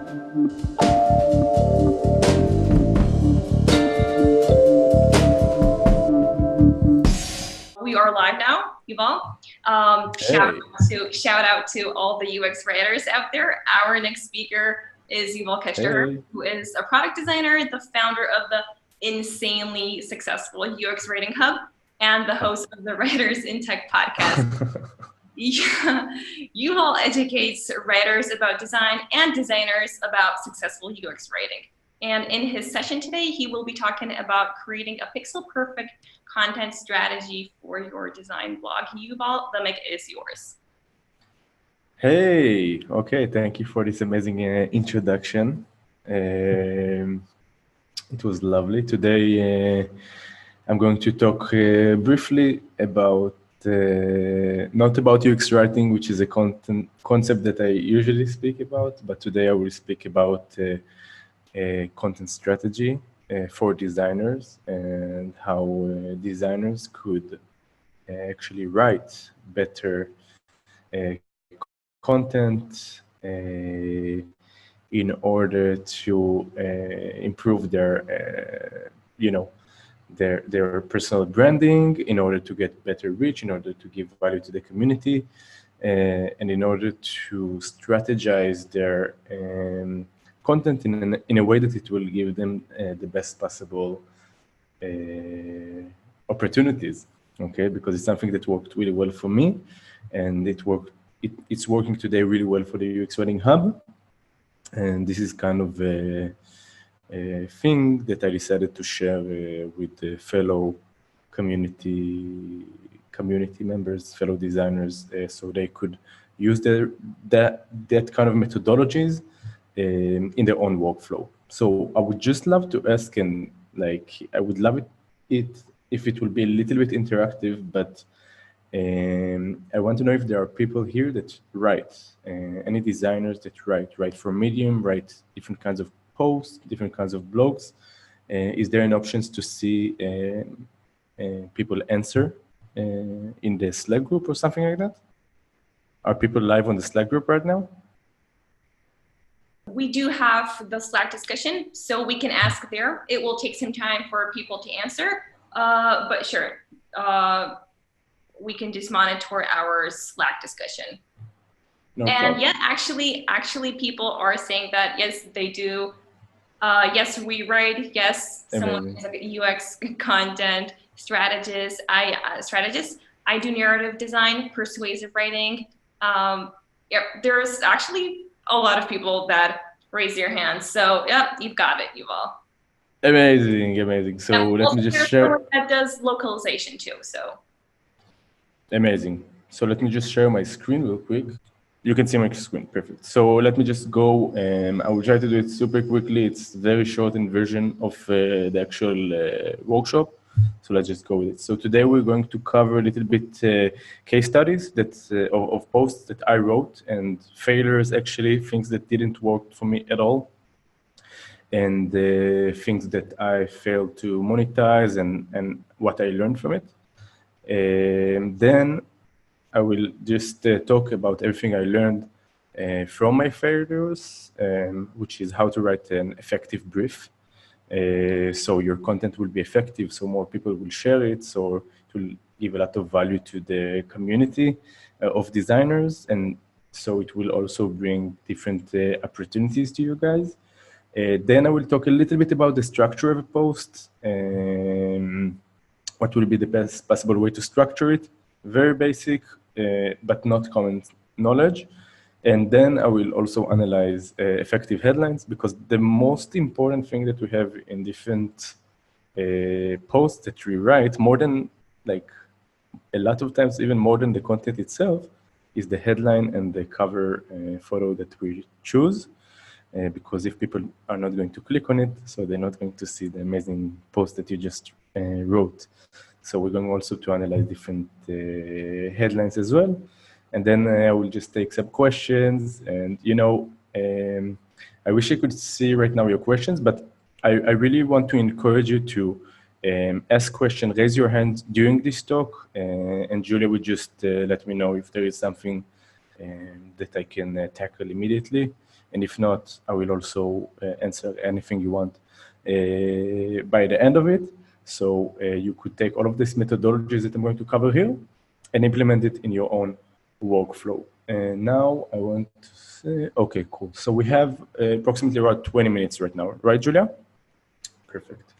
We are live now, Yuval. Shout out to all the UX writers out there. Our next speaker is Yuval Ketscher, who is a product designer, the founder of the insanely successful UX Writing Hub, and the host of the Writers in Tech podcast. Yuval educates writers about design and designers about successful UX writing. And in his session today, he will be talking about creating a pixel-perfect content strategy for your design blog. Yuval, the mic is yours. Hey, okay, thank you for this amazing introduction. It was lovely. Today, I'm going to talk briefly about, not about UX writing, which is a concept that I usually speak about, but today I will speak about content strategy for designers and how designers could actually write better content in order to improve their, their personal branding, in order to get better reach, in order to give value to the community, and in order to strategize their content in a way that it will give them the best possible opportunities, okay? Because it's something that worked really well for me, and it's working today really well for the UX Writing Hub. And this is kind of a thing that I decided to share with the fellow community members, fellow designers, so they could use that kind of methodologies in their own workflow. So I would just love to ask, and I would love it if it will be a little bit interactive, but I want to know if there are people here that write, any designers that write for Medium, write different kinds of posts, different kinds of blogs. Is there an option to see people answer in the Slack group or something like that? Are people live on the Slack group right now? We do have the Slack discussion, so we can ask there. It will take some time for people to answer, but sure. We can just monitor our Slack discussion. No problem. Yeah, actually people are saying that, yes, they do. Yes, we write. Yes, someone is like a UX content strategist. I do narrative design, persuasive writing. Yep, there's actually a lot of people that raise their hands. So, yep, you've got it, Yuval. Amazing. So let me just share. That does localization too, so. Amazing. So let me just share my screen real quick. You can see my screen, perfect. So let me just go, I will try to do it super quickly. It's very short in version of the actual workshop. So let's just go with it. So today we're going to cover a little bit case studies of posts that I wrote, and failures, actually, things that didn't work for me at all, and things that I failed to monetize and what I learned from it. Then I will just talk about everything I learned from my failures, which is how to write an effective brief. So your content will be effective, so more people will share it, so it will give a lot of value to the community of designers, and so it will also bring different opportunities to you guys. Then I will talk a little bit about the structure of a post, what will be the best possible way to structure it, very basic, but not common knowledge. And then I will also analyze effective headlines, because the most important thing that we have in different posts that we write, more than a lot of times, even more than the content itself, is the headline and the cover photo that we choose. Because if people are not going to click on it, so they're not going to see the amazing post that you just wrote. So we're going also to analyze different headlines as well. And then I will just take some questions. And, I wish I could see right now your questions, but I really want to encourage you to ask questions, raise your hand during this talk. And Julia would just let me know if there is something that I can tackle immediately. And if not, I will also answer anything you want by the end of it. So you could take all of these methodologies that I'm going to cover here and implement it in your own workflow. And now I want to say, okay, cool. So we have approximately around 20 minutes right now, right, Julia? Perfect.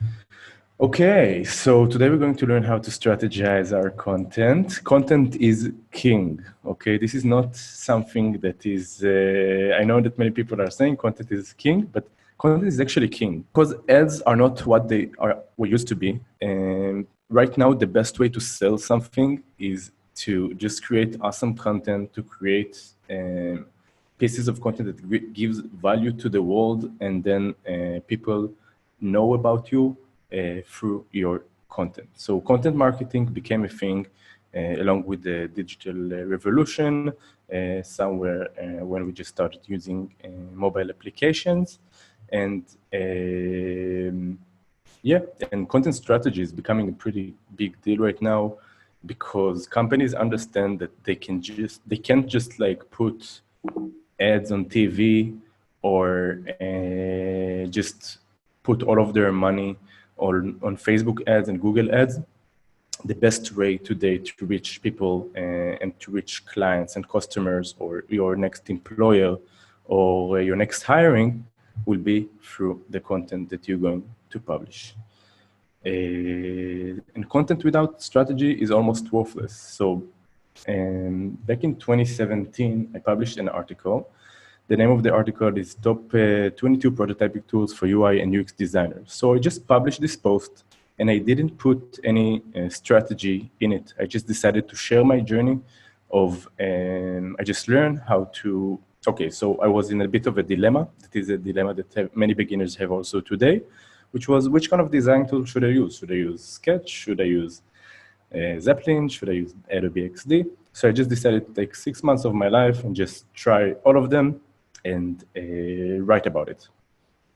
Okay, so today we're going to learn how to strategize our content. Content is king, okay? This is not something that is, I know that many people are saying content is king, but content is actually king because ads are not what they were used to be. And right now, the best way to sell something is to just create awesome content, to create pieces of content that gives value to the world, and then people know about you through your content. So content marketing became a thing along with the digital revolution somewhere when we just started using mobile applications. And yeah, and content strategy is becoming a pretty big deal right now because companies understand that they can't just like put ads on TV or just put all of their money on Facebook ads and Google ads. The best way today to reach people and to reach clients and customers or your next employer or your next hiring will be through the content that you're going to publish. And content without strategy is almost worthless. So back in 2017, I published an article. The name of the article is Top 22 Prototyping Tools for UI and UX Designers. So I just published this post and I didn't put any strategy in it. I just decided to share my journey of, I just learned how to, okay, so I was in a bit of a dilemma. That is a dilemma that many beginners have also today, which was which kind of design tool should I use? Should I use Sketch? Should I use Zeppelin? Should I use Adobe XD? So I just decided to take 6 months of my life and just try all of them and write about it.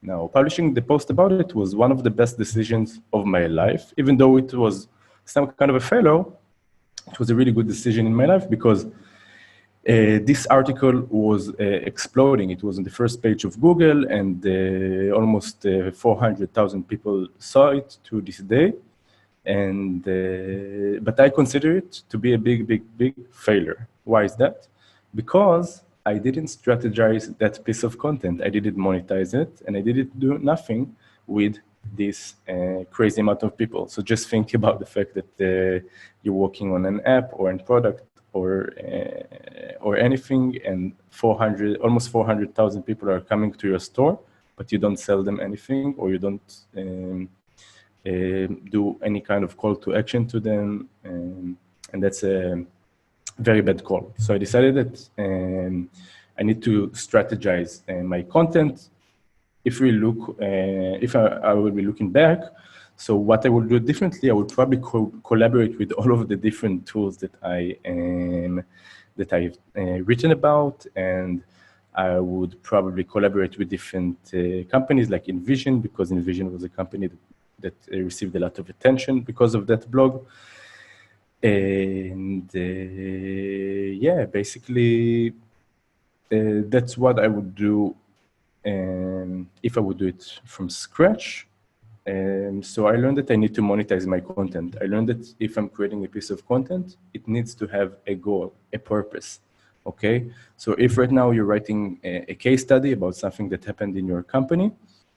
Now, publishing the post about it was one of the best decisions of my life, even though it was some kind of a failure. It was a really good decision in my life because this article was exploding. It was on the first page of Google and almost 400,000 people saw it to this day. And but I consider it to be a big failure. Why is that? Because I didn't strategize that piece of content. I didn't monetize it, and I didn't do nothing with this crazy amount of people. So just think about the fact that you're working on an app or a product or anything, and almost 400,000 people are coming to your store, but you don't sell them anything, or you don't do any kind of call to action to them, and that's a very bad call. So I decided that I need to strategize my content. If we look, if I will be looking back, so what I will do differently, I would probably collaborate with all of the different tools that I've written about, and I would probably collaborate with different companies like InVision, because InVision was a company that received a lot of attention because of that blog. And yeah, basically, that's what I would do if I would do it from scratch. So I learned that I need to monetize my content. I learned that if I'm creating a piece of content, it needs to have a goal, a purpose. Okay, so if right now you're writing a case study about something that happened in your company,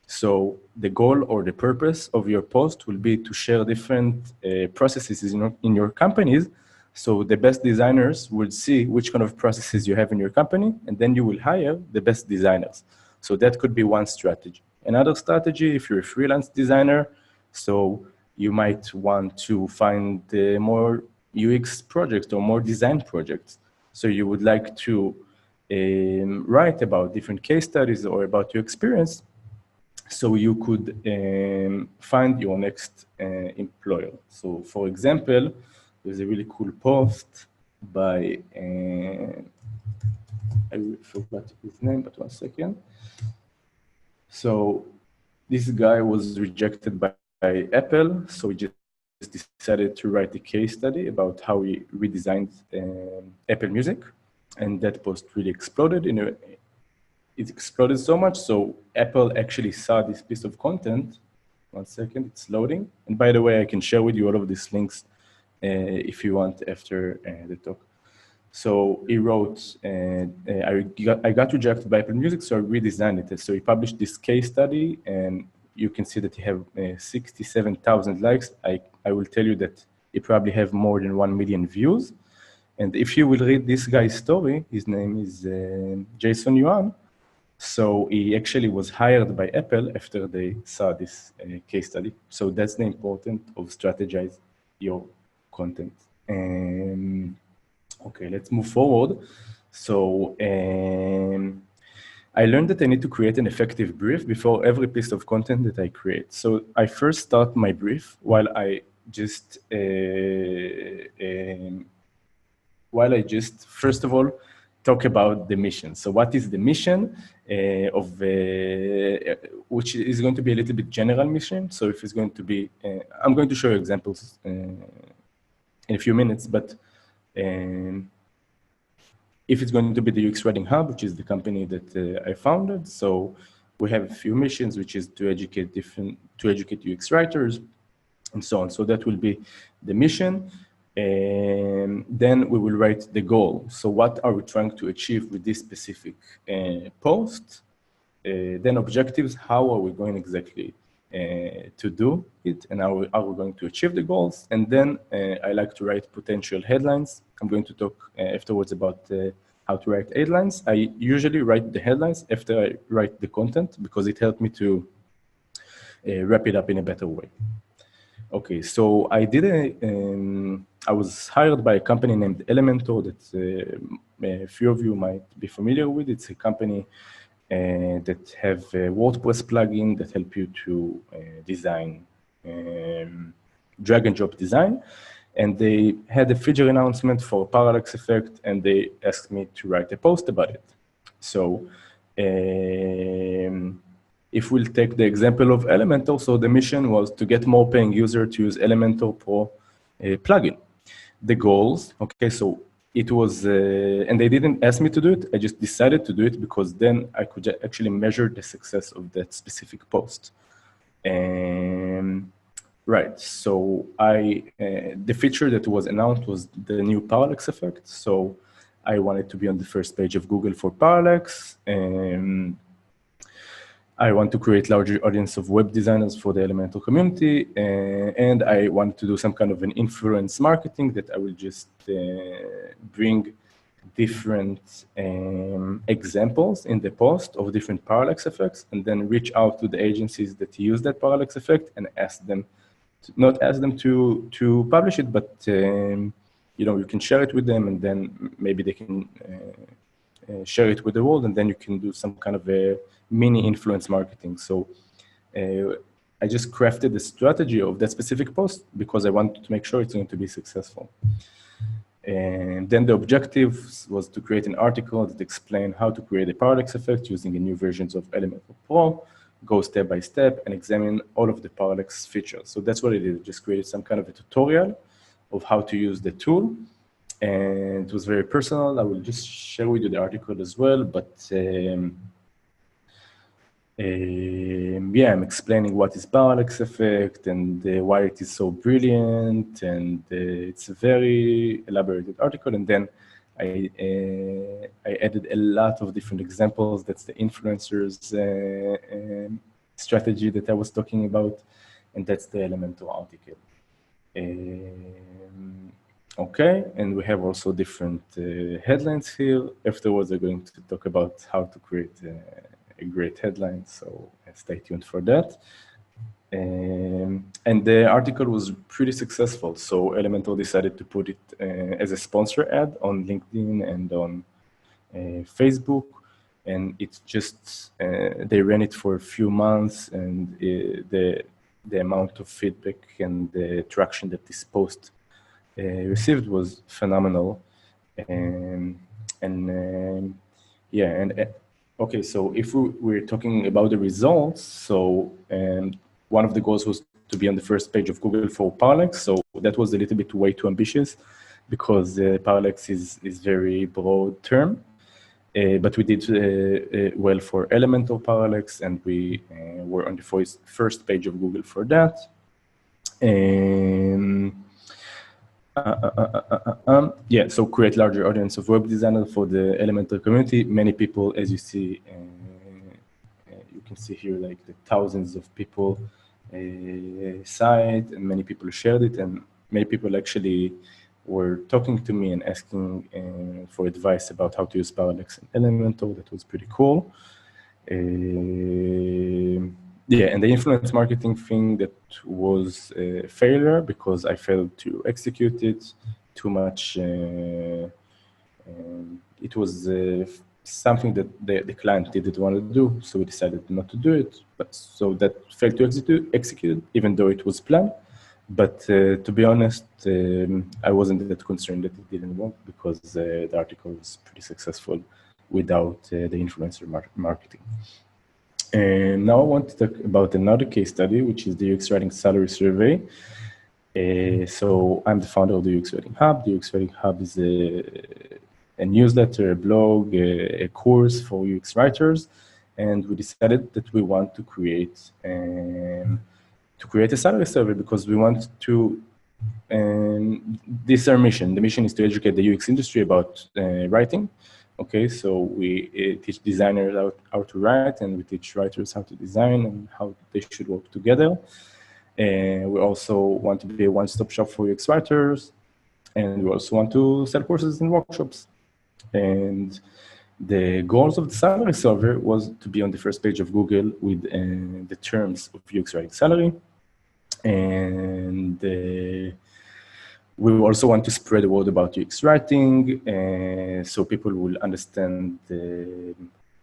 so the goal or the purpose of your post will be to share different processes in your companies. So the best designers will see which kind of processes you have in your company, and then you will hire the best designers. So that could be one strategy. Another strategy, if you're a freelance designer, so you might want to find more UX projects or more design projects. So you would like to write about different case studies or about your experience, so you could find your next employer. So for example, there's a really cool post by, I forgot his name, but one second. So this guy was rejected by Apple, so he just decided to write a case study about how he redesigned Apple Music, and that post really exploded it exploded so much. So Apple actually saw this piece of content. One second, it's loading. And by the way, I can share with you all of these links if you want after the talk. So he wrote, I got rejected by Apple Music, so I redesigned it. So he published this case study, and you can see that he have 67,000 likes. I will tell you that he probably have more than 1 million views. And if you will read this guy's story, his name is Jason Yuan. So he actually was hired by Apple after they saw this case study. So that's the importance of strategize your content. Okay, let's move forward. So I learned that I need to create an effective brief before every piece of content that I create. So I first start my brief while I just first of all, talk about the mission. So what is the mission which is going to be a little bit general mission. So if it's going to be, I'm going to show you examples in a few minutes, but if it's going to be the UX Writing Hub, which is the company that I founded, so we have a few missions, which is to educate UX writers and so on. So that will be the mission. And then we will write the goal. So what are we trying to achieve with this specific post? Then objectives, how are we going exactly to do it, and how are we going to achieve the goals? And then I like to write potential headlines. I'm going to talk afterwards about how to write headlines. I usually write the headlines after I write the content because it helped me to wrap it up in a better way. Okay, so I was hired by a company named Elementor that a few of you might be familiar with. It's a company that have a WordPress plugin that help you to design drag and drop design. And they had a feature announcement for parallax effect, and they asked me to write a post about it. So if we'll take the example of Elementor, so the mission was to get more paying users to use Elementor Pro plugin. The goals, okay, so it was, and they didn't ask me to do it, I just decided to do it because then I could actually measure the success of that specific post. Right, so the feature that was announced was the new parallax effect. So I wanted to be on the first page of Google for parallax. I want to create larger audience of web designers for the Elementor community, and I want to do some kind of an influence marketing that I will just bring different examples in the post of different parallax effects, and then reach out to the agencies that use that parallax effect and ask them, not ask them to publish it, but you can share it with them, and then maybe they can share it with the world, and then you can do some kind of a mini influence marketing. So I just crafted the strategy of that specific post because I wanted to make sure it's going to be successful. And then the objective was to create an article that explained how to create a parallax effect using the new versions of Elementor Pro, go step by step, and examine all of the parallax features. So that's what I did. Just created some kind of a tutorial of how to use the tool. And it was very personal. I will just share with you the article as well, but yeah, I'm explaining what is parallax effect and why it is so brilliant, and it's a very elaborated article. And then I added a lot of different examples. That's the influencers strategy that I was talking about, and that's the Elementor article. Okay, and we have also different headlines here. Afterwards, I'm going to talk about how to create a great headline, so stay tuned for that. And the article was pretty successful, so Elementor decided to put it as a sponsor ad on LinkedIn and on Facebook, and it's just, they ran it for a few months, and the amount of feedback and the traction that this post received was phenomenal. Yeah, and okay, so if we're talking about the results, so one of the goals was to be on the first page of Google for parallax. So that was a little bit way too ambitious because parallax is very broad term. But we did well for Elementor Parallax, and we were on the first page of Google for that. Yeah, so create larger audience of web designers for the Elementor community. Many people, as you see, you can see here like the thousands of people saw it, and many people shared it, and many people actually were talking to me and asking for advice about how to use Parallax and Elementor. That was pretty cool. Yeah, and the influence marketing thing, that was a failure because I failed to execute it too much. It was something that the client didn't want to do, so we decided not to do it. But so that failed to execute, even though it was planned. But to be honest, I wasn't that concerned that it didn't work because the article was pretty successful without the influencer marketing. And now I want to talk about another case study, which is the UX Writing Salary Survey. So I'm the founder of the UX Writing Hub. The UX Writing Hub is a newsletter, a blog, a course for UX writers. And we decided that we want to create a salary survey because we want to, this is our mission. The mission is to educate the UX industry about writing. Okay, so we teach designers how to write, and we teach writers how to design and how they should work together. We also want to be a one-stop shop for UX writers, and we also want to sell courses and workshops. And the goals of the salary survey was to be on the first page of Google with the terms of UX writing salary. And we also want to spread the word about UX writing, so people will understand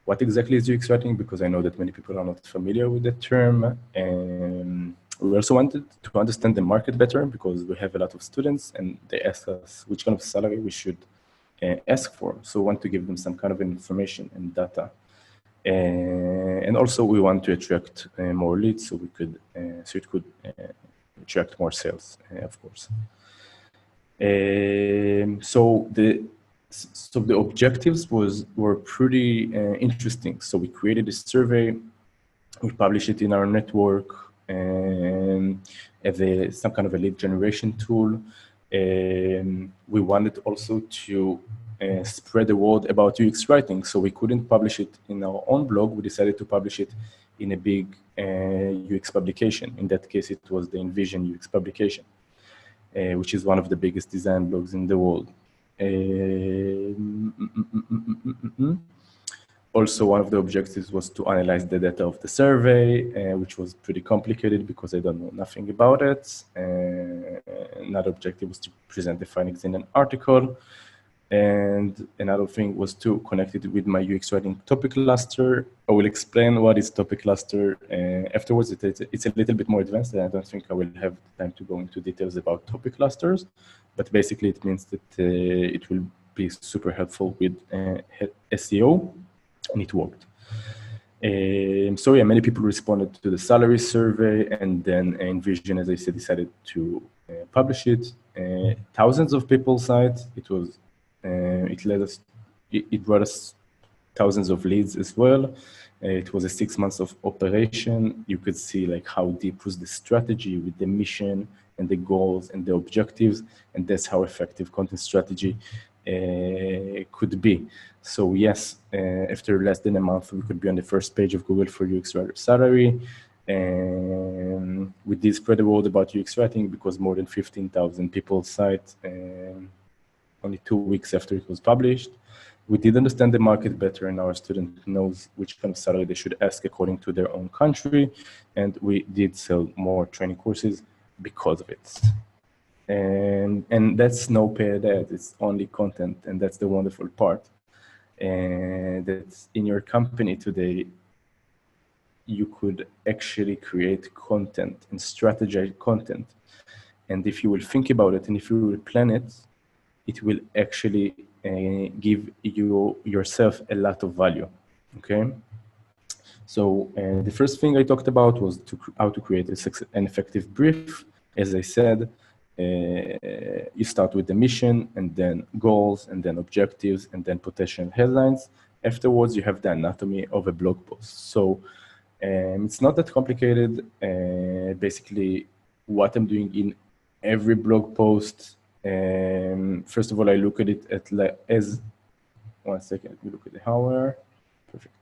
what exactly is UX writing, because I know that many people are not familiar with the term. And we also wanted to understand the market better because we have a lot of students and they ask us which kind of salary we should ask for. So we want to give them some kind of information and data. And also we want to attract more leads so it could attract more sales, of course. So the objectives were pretty interesting. So we created a survey, we published it in our network, as some kind of a lead generation tool. We wanted also to spread the word about UX writing, so we couldn't publish it in our own blog. We decided to publish it in a big UX publication. In that case, it was the Envision UX publication, which is one of the biggest design blogs in the world. Also, one of the objectives was to analyze the data of the survey, which was pretty complicated because I don't know nothing about it. Another objective was to present the findings in an article. And another thing was to connect it with my UX writing topic cluster. I will explain what is topic cluster afterwards. It's a little bit more advanced, and I don't think I will have time to go into details about topic clusters. But basically, it means that it will be super helpful with SEO, and it worked. So yeah, many people responded to the salary survey, and then Envision, as I said, decided to publish it. Thousands of people saw it. It brought us thousands of leads as well. It was a 6 months of operation. You could see like how deep was the strategy with the mission and the goals and the objectives, and that's how effective content strategy could be. So yes, after less than a month, we could be on the first page of Google for UX writer salary. And we did spread the word about UX writing because more than 15,000 people saw it only 2 weeks after it was published. We did understand the market better, and our student knows which kind of salary they should ask according to their own country. And we did sell more training courses because of it. And that's no paid ad, it's only content, and that's the wonderful part. And that's in your company today, you could actually create content and strategize content. And if you will think about it and if you will plan it, it will actually give yourself a lot of value, okay? So the first thing I talked about was how to create an effective brief. As I said, you start with the mission, and then goals, and then objectives, and then potential headlines. afterwards, you have the anatomy of a blog post. So it's not that complicated. Basically, what I'm doing in every blog post, first of all, I look at it as, one second, we look at the hour. Perfect.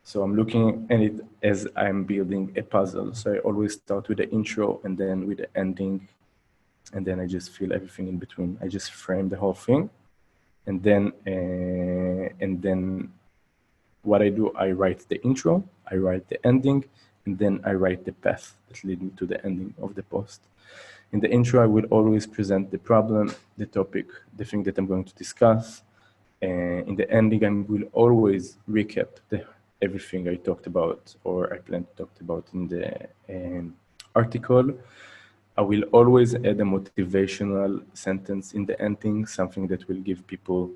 So I'm looking at it as I'm building a puzzle. So I always start with the intro and then with the ending. And then I just fill everything in between. I just frame the whole thing. And then what I do, I write the intro, I write the ending, and then I write the path that leads me to the ending of the post. In the intro, I will always present the problem, the topic, the thing that I'm going to discuss. In the ending, I will always recap everything I talked about or I plan to talk about in the article. I will always add a motivational sentence in the ending, something that will give people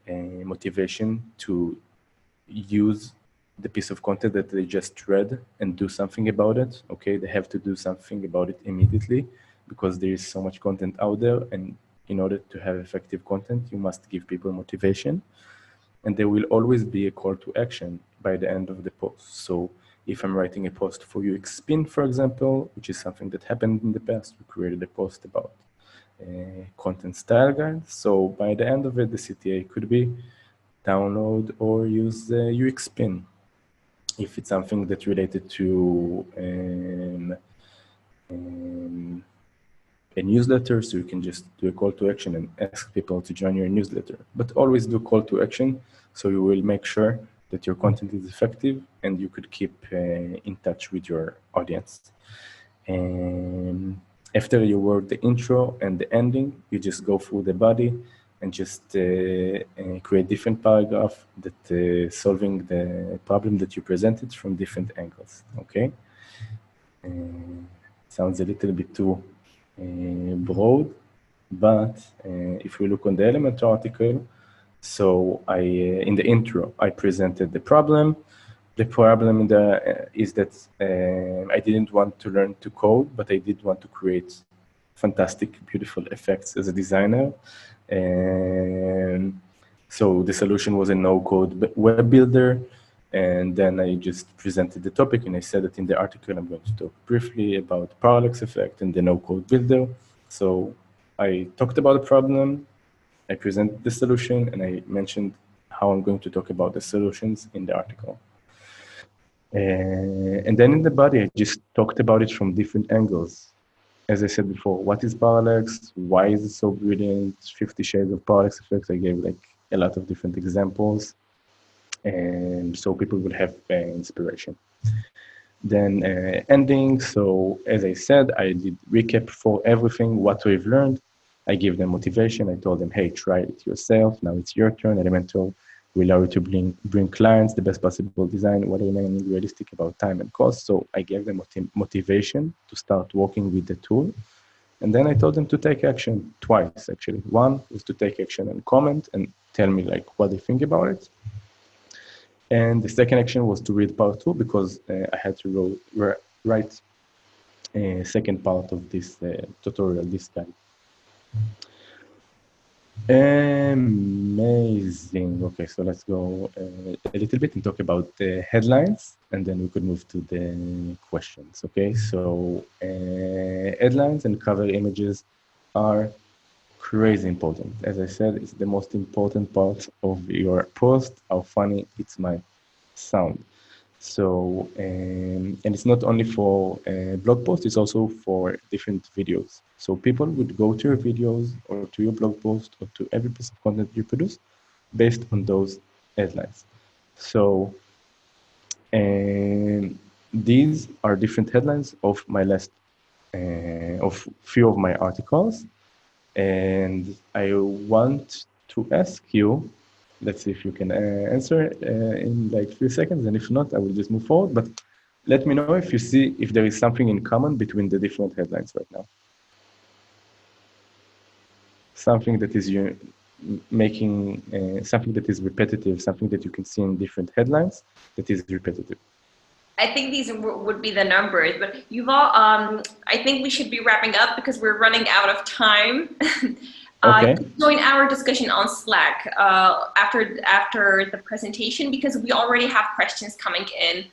motivation to use the piece of content that they just read and do something about it. Okay, they have to do something about it immediately because there is so much content out there, and in order to have effective content, you must give people motivation. And there will always be a call to action by the end of the post. So if I'm writing a post for UXPin, for example, which is something that happened in the past, we created a post about content style guide. So by the end of it, the CTA could be download or use UXPin. If it's something that's related to a newsletter, so you can just do a call to action and ask people to join your newsletter. But always do call to action, so you will make sure that your content is effective and you could keep in touch with your audience. And after you work the intro and the ending, you just go through the body and just create different paragraph that solving the problem that you presented from different angles, okay? Sounds a little bit too broad, but if we look on the Element article, so in the intro, I presented the problem. The problem is that I didn't want to learn to code, but I did want to create fantastic, beautiful effects as a designer. And so the solution was a no-code web builder. And then I just presented the topic, and I said that in the article, I'm going to talk briefly about parallax effect and the no-code builder. So I talked about the problem, I presented the solution, and I mentioned how I'm going to talk about the solutions in the article. And then in the body, I just talked about it from different angles. As I said before, what is parallax? Why is it so brilliant? 50 shades of parallax effects. I gave like a lot of different examples. And so people will have inspiration. Then ending. So as I said, I did recap for everything, what we've learned. I give them motivation. I told them, hey, try it yourself. Now it's your turn. Elementor will allow you to bring clients the best possible design, what remaining realistic about time and cost. So I gave them motivation to start working with the tool. And then I told them to take action twice, actually. One was to take action and comment and tell me like what they think about it. And the second action was to read part 2 because I had to write a second part of this tutorial this time. Amazing. Okay, so let's go a little bit and talk about the headlines, and then we could move to the questions. Okay, so headlines and cover images are crazy important. As I said, it's the most important part of your post, how funny it might sound. So, and it's not only for blog posts, it's also for different videos. So people would go to your videos or to your blog post or to every piece of content you produce based on those headlines. So, and these are different headlines of my last, of few of my articles. And I want to ask you, let's see if you can answer in like 3 seconds, and if not, I will just move forward. But let me know if you see if there is something in common between the different headlines right now. Something that is making something that is repetitive, something that you can see in different headlines that is repetitive. I think these would be the numbers, but Yuval, I think we should be wrapping up because we're running out of time. Okay. Join our discussion on Slack after the presentation because we already have questions coming in.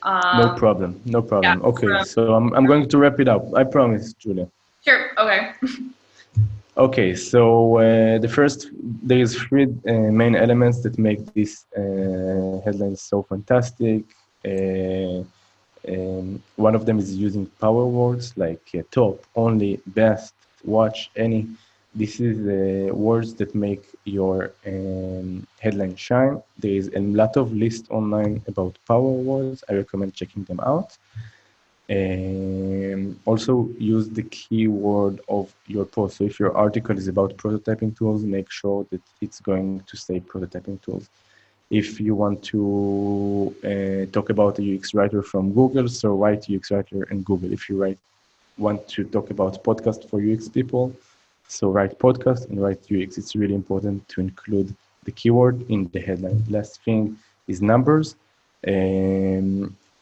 No problem. No Yeah, problem. Okay, so I'm going to wrap it up. I promise, Julia. sure. Okay. Okay, so there is three main elements that make this headline so fantastic. One of them is using power words like top, only, best, watch, any. This is words that make your headline shine. There is a lot of lists online about power words. I recommend checking them out. Also use the keyword of your post. So if your article is about prototyping tools, make sure that it's going to say prototyping tools. If you want to talk about a UX writer from Google, so write UX writer in Google. If you want to talk about podcast for UX people, so write podcast and write UX. It's really important to include the keyword in the headline. Last thing is numbers.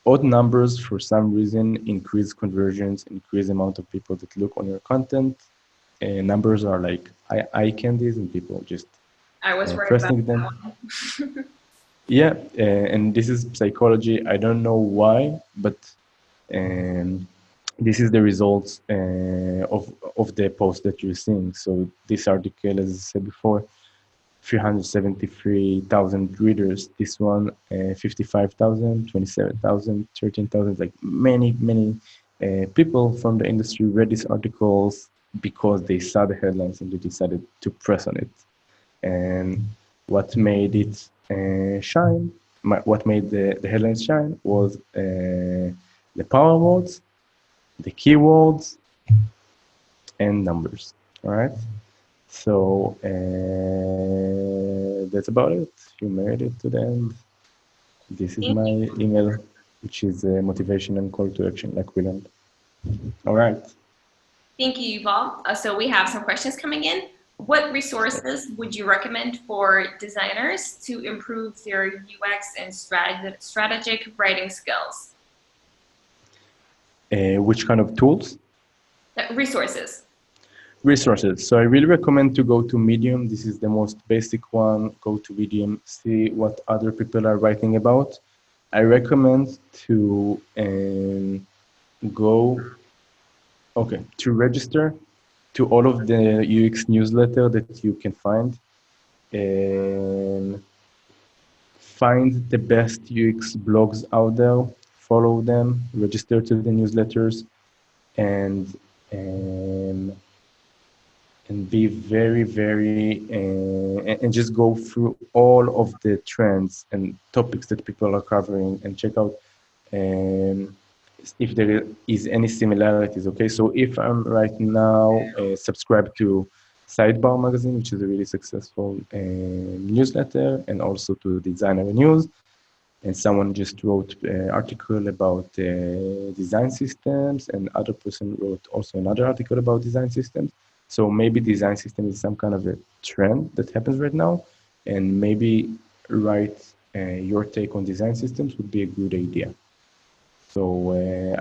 Odd numbers, for some reason, increase conversions, increase amount of people that look on your content. Numbers are like eye candies, and people just I was worried about pressing them. that one. Yeah, and this is psychology. I don't know why, but this is the results of the post that you're seeing. So this article, as I said before, 373,000 readers. This one, 55,000, 27,000, 13,000. Like many people from the industry read these articles because they saw the headlines and they decided to press on it. And what made it shine, what made the headlines shine was the power words, the keywords, and numbers. All right. So that's about it. You made it to the end. This is my email, which is motivation and call to action, like we learned. All right. Thank you, Yuval. So we have some questions coming in. What resources would you recommend for designers to improve their UX and strategic writing skills? Which kind of tools? Resources. Resources. So I really recommend to go to Medium. This is the most basic one. Go to Medium, see what other people are writing about. I recommend to to register to all of the UX newsletter that you can find. And find the best UX blogs out there, follow them, register to the newsletters, and be and just go through all of the trends and topics that people are covering and check out if there is any similarities. Okay, so if I'm right now subscribed to Sidebar magazine, which is a really successful newsletter, and also to Designer News, and someone just wrote an article about design systems, and other person wrote also another article about design systems. So maybe design system is some kind of a trend that happens right now, and maybe write your take on design systems would be a good idea. So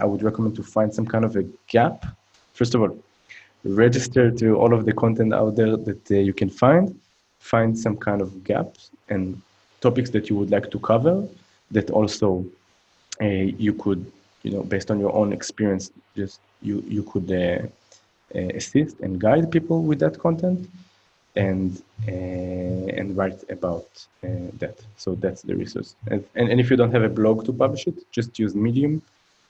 I would recommend to find some kind of a gap. First of all, register to all of the content out there that you can find some kind of gaps and topics that you would like to cover that also you could, based on your own experience, just you could assist and guide people with that content and write about that. So that's the resource. And if you don't have a blog to publish it, just use Medium.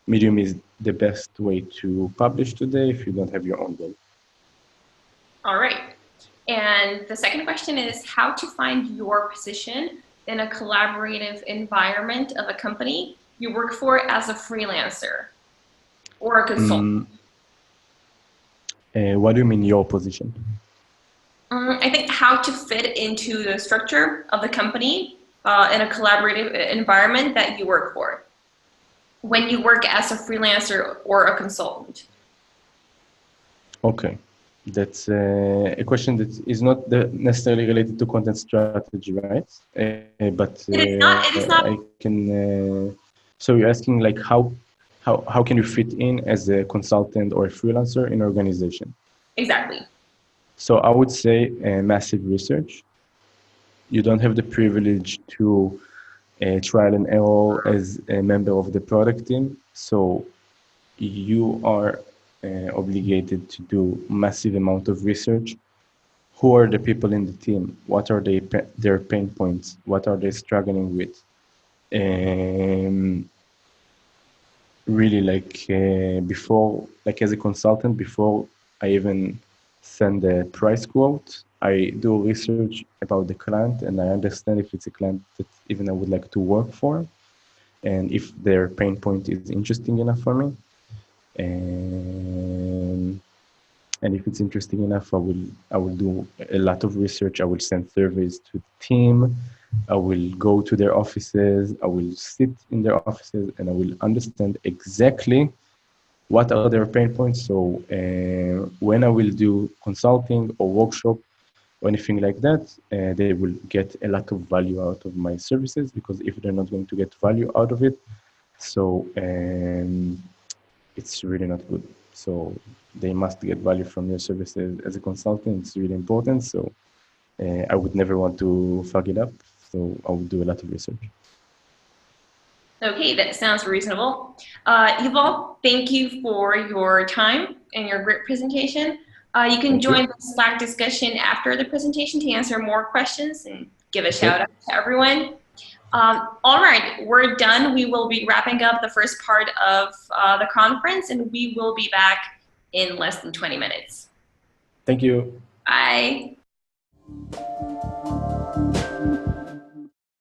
Medium is the best way to publish today if you don't have your own blog. All right. And the second question is how to find your position in a collaborative environment of a company you work for as a freelancer or a consultant. What do you mean your position? I think how to fit into the structure of the company in a collaborative environment that you work for when you work as a freelancer or a consultant. Okay. That's a question that is not necessarily related to content strategy, right? But It is not. I can. So you're asking like how can you fit in as a consultant or a freelancer in an organization? Exactly. So I would say massive research. You don't have the privilege to trial and error as a member of the product team. So you are obligated to do massive amount of research. Who are the people in the team? What are their pain points? What are they struggling with? Um, really, before, like as a consultant, before I even send a price quote, I do research about the client and I understand if it's a client that even I would like to work for, and if their pain point is interesting enough for me. And and if it's interesting enough, I will do a lot of research. I will send surveys to the team. I will go to their offices. I will sit in their offices, and I will understand exactly what are their pain points. So when I will do consulting or workshop or anything like that, they will get a lot of value out of my services, because if they're not going to get value out of it, so it's really not good. So they must get value from your services as a consultant. It's really important. So I would never want to fuck it up. So I would do a lot of research. Okay, that sounds reasonable. Yuval, thank you for your time and your great presentation. You can Thank you. join the Slack discussion after the presentation to answer more questions and give a Okay. shout out to everyone. All right, we're done. We will be wrapping up the first part of the conference, and we will be back in less than 20 minutes. Thank you. Bye.